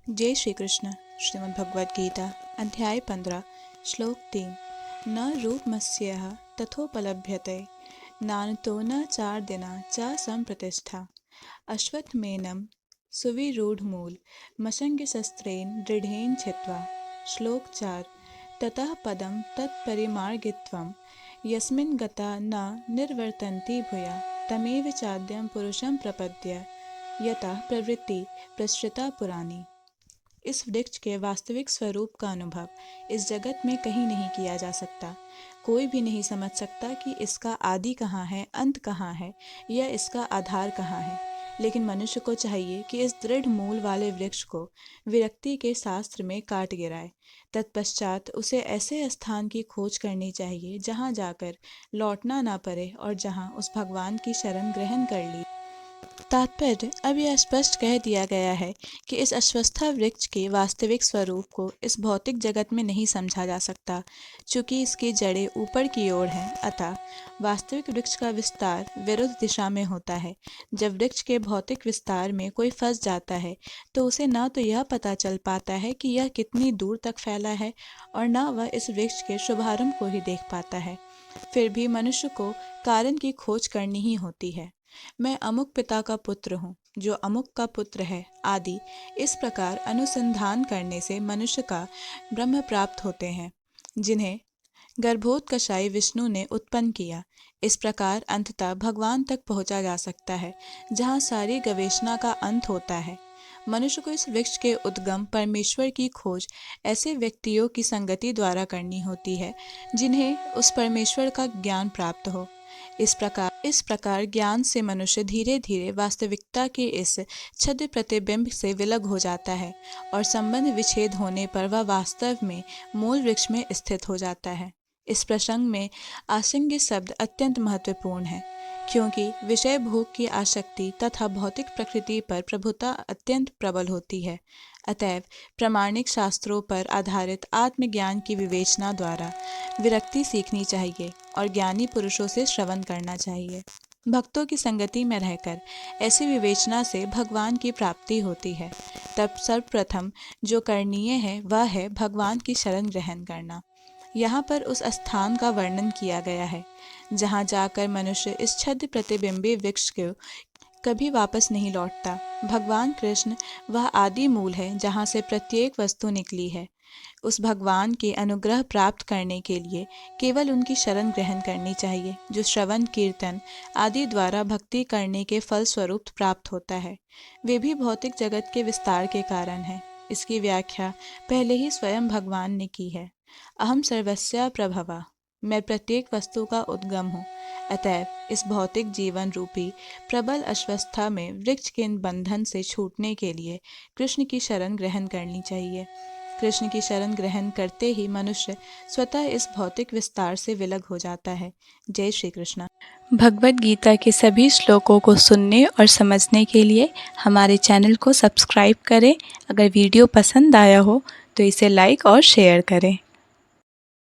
जय श्री कृष्ण। श्रीमद् भगवद गीता अध्याय 15 श्लोक 3। न रूपमस्यः तथोपलभ्यते नान्तो न चार्दिना च संप्रतिष्ठा अश्वत्थमेनं सुविरूढमूल मशंगशस्त्रेण दृढ़ेन छित्त्वा। श्लोक 4। ततः पदं तत्परिमार्गित्वं यस्मिन् गता न निर्वर्तन्ति भूया तमेव चाद्यं पुरुषं प्रपद्य यतः प्रवृत्ति प्रसृता पुराणी। इस वृक्ष के वास्तविक स्वरूप का अनुभव इस जगत में कहीं नहीं किया जा सकता। कोई भी नहीं समझ सकता कि इसका आदि कहाँ है, अंत कहाँ है या इसका आधार कहाँ है। लेकिन मनुष्य को चाहिए कि इस दृढ़ मूल वाले वृक्ष को विरक्ति के शास्त्र में काट गिराए। तत्पश्चात उसे ऐसे स्थान की खोज करनी चाहिए जहाँ जाकर लौटना ना पड़े और जहाँ उस भगवान की शरण ग्रहण कर ली। तात्पर्य: अब यह स्पष्ट कह दिया गया है कि इस अश्वत्था वृक्ष के वास्तविक स्वरूप को इस भौतिक जगत में नहीं समझा जा सकता, चूँकि इसकी जड़ें ऊपर की ओर हैं। अतः वास्तविक वृक्ष का विस्तार विरुद्ध दिशा में होता है। जब वृक्ष के भौतिक विस्तार में कोई फंस जाता है तो उसे न तो यह पता चल पाता है कि यह कितनी दूर तक फैला है और न वह इस वृक्ष के शुभारंभ को ही देख पाता है। फिर भी मनुष्य को कारण की खोज करनी ही होती है। मैं अमुक पिता का पुत्र हूँ, जो अमुक का पुत्र है आदि इस प्रकार अनुसंधान करने से मनुष्य का ब्रह्म प्राप्त होते हैं, जिन्हें गर्भोत्कचाई विष्णु ने उत्पन्न किया। इस प्रकार अंततः भगवान तक पहुँचा जा सकता है, जहाँ सारी गवेषणा का अंत होता है। मनुष्य को इस वृक्ष के उद्गम परमेश्वर की खोज ऐसे व्यक्तियों की संगति द्वारा करनी होती है जिन्हें उस परमेश्वर का ज्ञान प्राप्त हो। इस प्रकार ज्ञान से मनुष्य धीरे धीरे वास्तविकता के इस छद्म प्रतिबिंब से विलग हो जाता है और संबंध विच्छेद होने पर वह वास्तव में मूल वृक्ष में स्थित हो जाता है। इस प्रसंग में आसंग शब्द अत्यंत महत्वपूर्ण है, क्योंकि विषय भोग की आसक्ति तथा भौतिक प्रकृति पर प्रभुता अत्यंत प्रबल होती है। अतएव प्रामाणिक शास्त्रों पर आधारित आत्मज्ञान की विवेचना द्वारा विरक्ति सीखनी चाहिए और ज्ञानी पुरुषों से श्रवण करना चाहिए। भक्तों की संगति में रहकर ऐसी विवेचना से भगवान की प्राप्ति होती है। तब सर्वप्रथम जो करणीय है वह है भगवान की शरण ग्रहण करना। यहाँ पर उस स्थान का वर्णन किया गया है जहाँ जाकर मनुष्य इस छद्म प्रतिबिंबी वृक्ष को कभी वापस नहीं लौटता। भगवान कृष्ण वह आदि मूल है जहाँ से प्रत्येक वस्तु निकली है। उस भगवान के अनुग्रह प्राप्त करने के लिए केवल उनकी शरण ग्रहण करनी चाहिए, जो श्रवण कीर्तन आदि द्वारा भक्ति करने के फल स्वरूप प्राप्त होता है। वे भी भौतिक जगत के विस्तार के कारण है। इसकी व्याख्या पहले ही स्वयं भगवान ने की है। अहम सर्वस्य प्रभवा, मैं प्रत्येक वस्तु का उद्गम हूँ। अतएव इस भौतिक जीवन रूपी प्रबल अश्वस्था में वृक्ष के बंधन से छूटने के लिए कृष्ण की शरण ग्रहण करनी चाहिए। कृष्ण की शरण ग्रहण करते ही मनुष्य स्वतः इस भौतिक विस्तार से विलग हो जाता है। जय श्री कृष्ण। भगवद गीता के सभी श्लोकों को सुनने और समझने के लिए हमारे चैनल को सब्सक्राइब करें। अगर वीडियो पसंद आया हो तो इसे लाइक और शेयर करें।